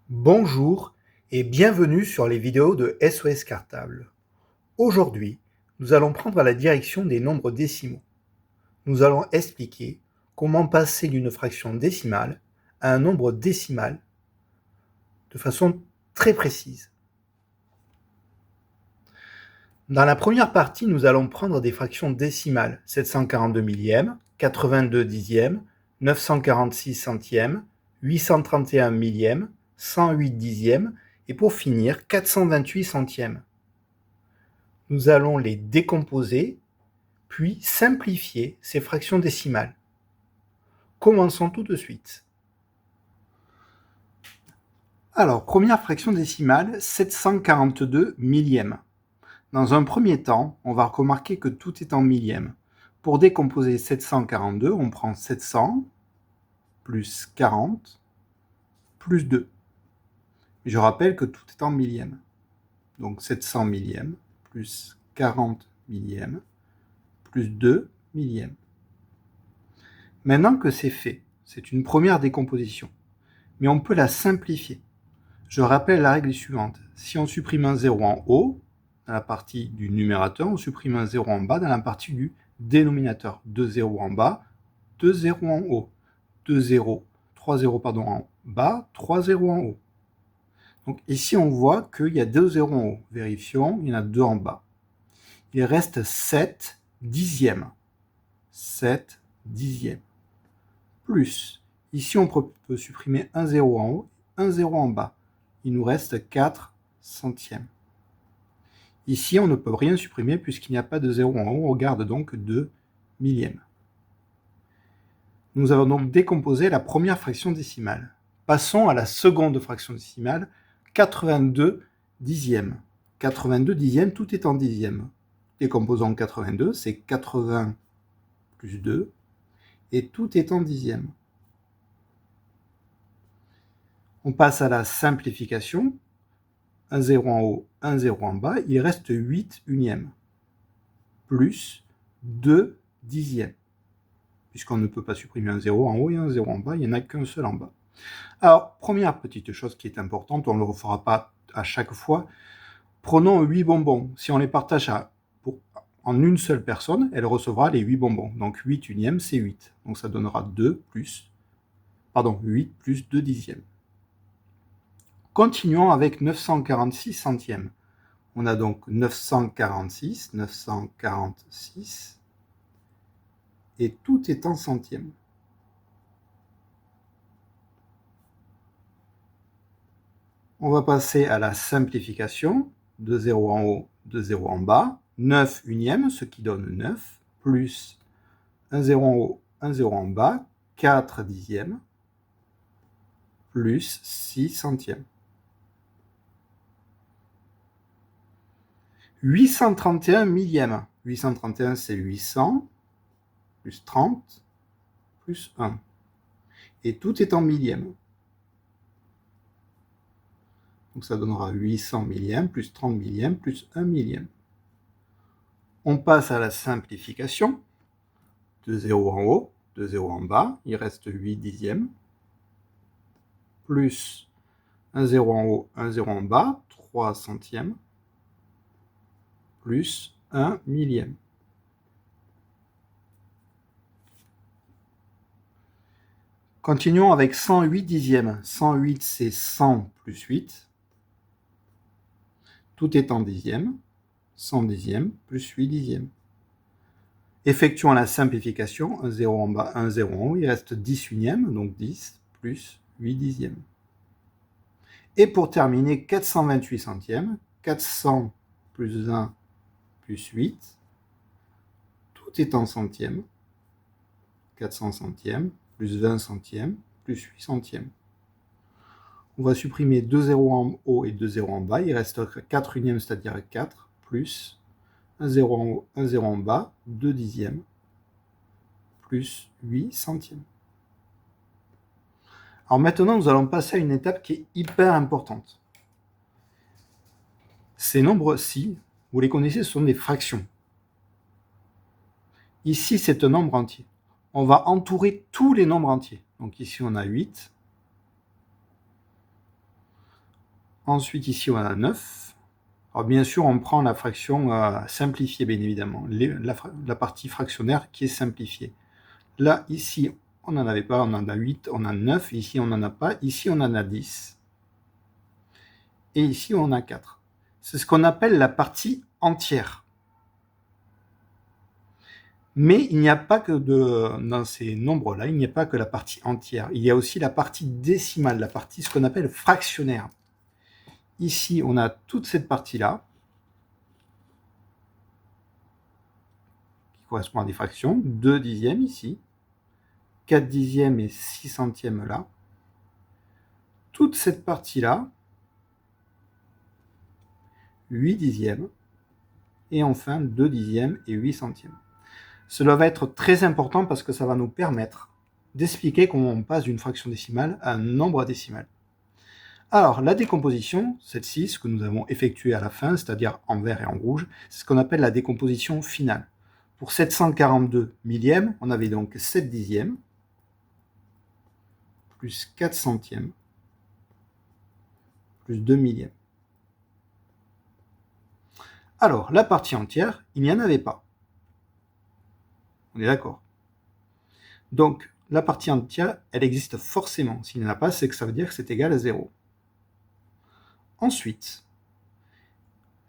Bonjour et bienvenue sur les vidéos de SOS Cartable. Aujourd'hui, nous allons prendre la direction des nombres décimaux. Nous allons expliquer comment passer d'une fraction décimale à un nombre décimal de façon très précise. Dans la première partie, nous allons prendre des fractions décimales, 742 millièmes, 82 dixièmes, 946 centièmes, 831 millièmes, 108 dixièmes et pour finir 428 centièmes. Nous allons les décomposer, puis simplifier ces fractions décimales. Commençons tout de suite. Alors, première fraction décimale, 742 millièmes. Dans un premier temps, on va remarquer que tout est en millièmes. Pour décomposer 742, on prend 700 plus 40 plus 2. Je rappelle que tout est en millièmes. Donc 700 millièmes plus 40 millièmes plus 2 millièmes. Maintenant que c'est fait, c'est une première décomposition, mais on peut la simplifier. Je rappelle la règle suivante. Si on supprime un 0 en haut, dans la partie du numérateur, on supprime un 0 en bas dans la partie du dénominateur. 2 0 en bas, 2 0 en haut. 2 0, 3 0 en bas, 3 0 en haut. Donc ici, on voit qu'il y a 2 0 en haut. Vérifions, il y en a 2 en bas. Il reste 7 dixièmes. 7 dixièmes. Plus, ici on peut supprimer un 0 en haut, un 0 en bas. Il nous reste 4 centièmes. Ici, on ne peut rien supprimer puisqu'il n'y a pas de 0 en haut, on garde donc 2 millièmes. Nous avons donc décomposé la première fraction décimale. Passons à la seconde fraction décimale, 82 dixièmes. 82 dixièmes, tout est en dixièmes. Décomposons 82, c'est 80 plus 2, et tout est en dixièmes. On passe à la simplification. Un 0 en haut, un 0 en bas, il reste 8 unièmes, plus 2 dixièmes. Puisqu'on ne peut pas supprimer un 0 en haut et un 0 en bas, il n'y en a qu'un seul en bas. Alors, première petite chose qui est importante, on ne le refera pas à chaque fois, prenons 8 bonbons. Si on les partage en une seule personne, elle recevra les 8 bonbons. Donc 8 unièmes, c'est 8. Donc ça donnera 8 plus 2 dixièmes. Continuons avec 946 centièmes. On a donc 946, et tout est en centièmes. On va passer à la simplification. 2 0 en haut, 2 0 en bas. 9 unièmes, ce qui donne 9, plus 1 0 en haut, 1 0 en bas. 4 dixièmes, plus 6 centièmes. 831 millièmes. 831, c'est 800, plus 30, plus 1. Et tout est en millièmes. Donc ça donnera 800 millièmes, plus 30 millièmes, plus 1 millième. On passe à la simplification. 2 0 en haut, 2 0 en bas, il reste 8 dixièmes, plus 1 0 en haut, 1 0 en bas, 3 centièmes, plus 1 millième. Continuons avec 108 dixièmes. 108, c'est 100 plus 8. Tout est en dixièmes. 100 dixièmes plus 8 dixièmes. Effectuons la simplification. 1 0 en bas, 1 0 en haut. Il reste 10 unièmes, donc 10 plus 8 dixièmes. Et pour terminer, 428 centièmes. 400 plus 1 plus 8. Tout est en centièmes. 400 centièmes plus 20 centièmes plus 8 centièmes. On va supprimer 2 zéros en haut et 2 zéros en bas. Il reste 4 unièmes, c'est-à-dire 4, plus 1 0 en haut, 1 0 en bas, 2 dixièmes, plus 8 centièmes. Alors maintenant, nous allons passer à une étape qui est hyper importante. Ces nombres-ci, vous les connaissez, ce sont des fractions. Ici, c'est un nombre entier. On va entourer tous les nombres entiers. Donc ici, on a 8. Ensuite, ici, on a 9. Alors, bien sûr, on prend la fraction simplifiée, bien évidemment, la partie fractionnaire qui est simplifiée. Là, ici, on n'en avait pas, on en a 8, on en a 9. Ici, on n'en a pas. Ici, on en a 10. Et ici, on en a 4. C'est ce qu'on appelle la partie entière. Mais il n'y a pas que dans ces nombres-là, il n'y a pas que la partie entière. Il y a aussi la partie décimale, la partie ce qu'on appelle fractionnaire. Ici, on a toute cette partie-là, qui correspond à des fractions. 2 dixièmes ici, 4 dixièmes et 6 centièmes là. Toute cette partie-là, 8 dixièmes, et enfin 2 dixièmes et 8 centièmes. Cela va être très important parce que ça va nous permettre d'expliquer comment on passe d'une fraction décimale à un nombre décimal. Alors, la décomposition, celle-ci, ce que nous avons effectué à la fin, c'est-à-dire en vert et en rouge, c'est ce qu'on appelle la décomposition finale. Pour 742 millièmes, on avait donc 7 dixièmes, plus 4 centièmes, plus 2 millièmes. Alors, la partie entière, il n'y en avait pas. On est d'accord. Donc, la partie entière, elle existe forcément. S'il n'y en a pas, c'est que ça veut dire que c'est égal à 0. Ensuite,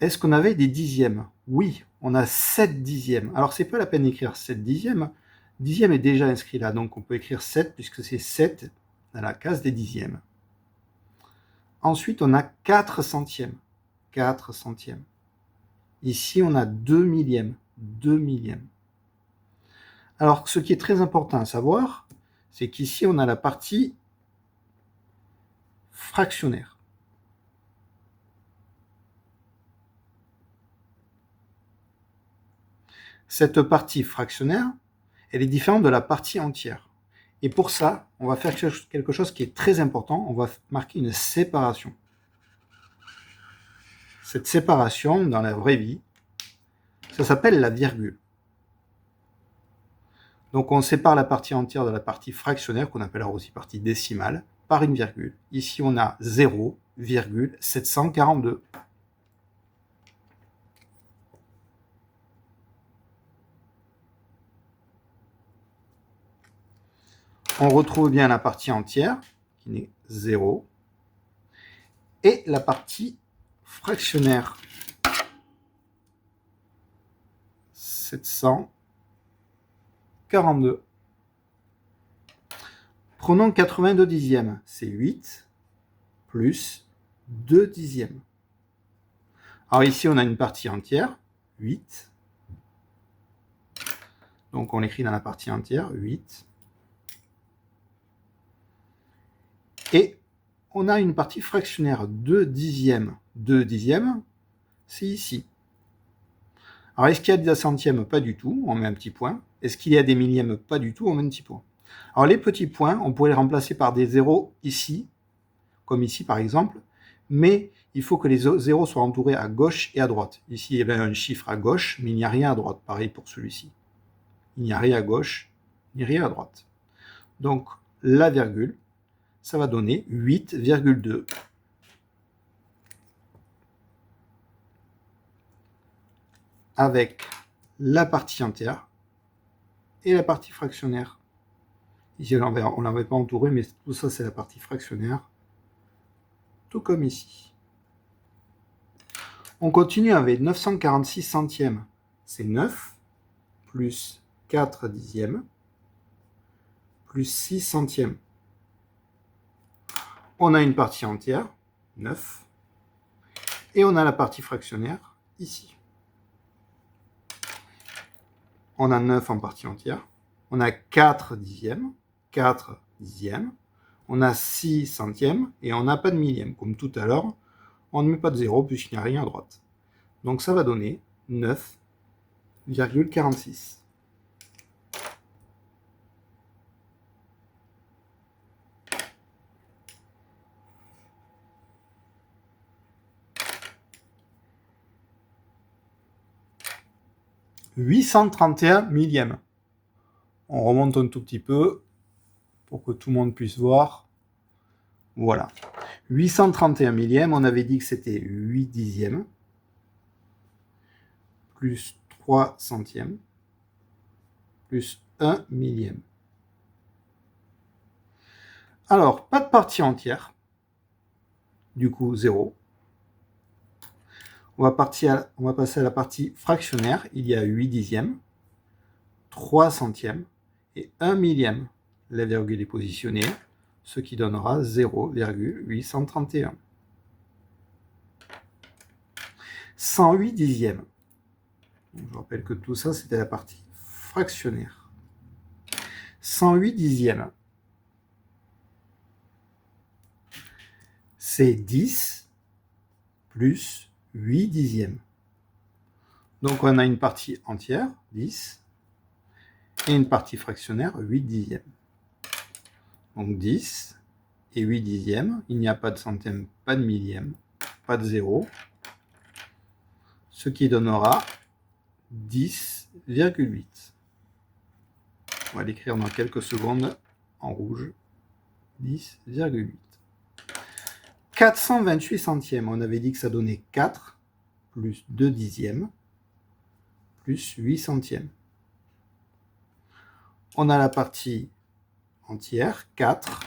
est-ce qu'on avait des dixièmes? Oui, on a 7 dixièmes. Alors, c'est pas la peine d'écrire 7 dixièmes. Dixième est déjà inscrit là, donc on peut écrire 7 puisque c'est 7 dans la case des dixièmes. Ensuite, on a 4 centièmes. 4 centièmes. Ici, on a 2 millièmes. 2 millièmes. Alors, ce qui est très important à savoir, c'est qu'ici, on a la partie fractionnaire. Cette partie fractionnaire, elle est différente de la partie entière. Et pour ça, on va faire quelque chose qui est très important, on va marquer une séparation. Cette séparation, dans la vraie vie, ça s'appelle la virgule. Donc on sépare la partie entière de la partie fractionnaire, qu'on appellera aussi partie décimale, par une virgule. Ici, on a 0,742. On retrouve bien la partie entière, qui est 0, et la partie fractionnaire, 742. Prenons 82 dixièmes, c'est 8, plus 2 dixièmes. Alors ici, on a une partie entière, 8. Donc on l'écrit dans la partie entière, 8. Et on a une partie fractionnaire, 2 dixièmes. 2 dixièmes, c'est ici. Alors, est-ce qu'il y a des centièmes? Pas du tout, on met un petit point. Est-ce qu'il y a des millièmes? Pas du tout, on met un petit point. Alors, les petits points, on pourrait les remplacer par des zéros ici, comme ici par exemple, mais il faut que les zéros soient entourés à gauche et à droite. Ici, il y avait un chiffre à gauche, mais il n'y a rien à droite. Pareil pour celui-ci. Il n'y a rien à gauche, ni rien à droite. Donc, la virgule, ça va donner 8,2. Avec la partie entière et la partie fractionnaire. Ici, on ne l'avait pas entouré, mais tout ça, c'est la partie fractionnaire. Tout comme ici. On continue avec 946 centièmes. C'est 9 plus 4 dixièmes plus 6 centièmes. On a une partie entière, 9, et on a la partie fractionnaire ici. On a 9 en partie entière, on a 4 dixièmes, 4 dixièmes, on a 6 centièmes, et on n'a pas de millième. Comme tout à l'heure, on ne met pas de 0 puisqu'il n'y a rien à droite. Donc ça va donner 9,46. « 831 millièmes. » On remonte un tout petit peu pour que tout le monde puisse voir. Voilà. 831 millièmes, on avait dit que c'était 8 dixièmes, plus 3 centièmes, plus 1 millième. Alors, pas de partie entière, du coup 0. On va passer à la partie fractionnaire, il y a 8 dixièmes, 3 centièmes et 1 millième. La virgule est positionnée, ce qui donnera 0,831. 108 dixièmes. Je rappelle que tout ça, c'était la partie fractionnaire. 108 dixièmes, c'est 10 plus 8 dixièmes. Donc on a une partie entière, 10, et une partie fractionnaire, 8 dixièmes. Donc 10 et 8 dixièmes, il n'y a pas de centième, pas de millième, pas de zéro, ce qui donnera 10,8. On va l'écrire dans quelques secondes en rouge. 10,8. 428 centièmes, on avait dit que ça donnait 4 plus 2 dixièmes plus 8 centièmes. On a la partie entière, 4.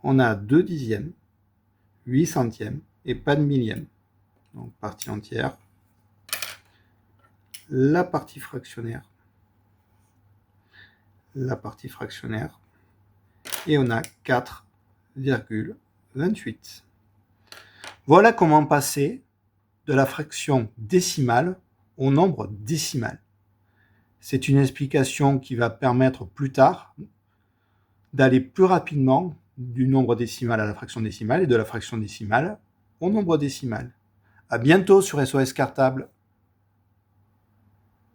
On a 2 dixièmes, 8 centièmes et pas de millième. Donc partie entière, la partie fractionnaire, et on a 4,28. Voilà comment passer de la fraction décimale au nombre décimal. C'est une explication qui va permettre plus tard d'aller plus rapidement du nombre décimal à la fraction décimale et de la fraction décimale au nombre décimal. À bientôt sur SOS Cartable.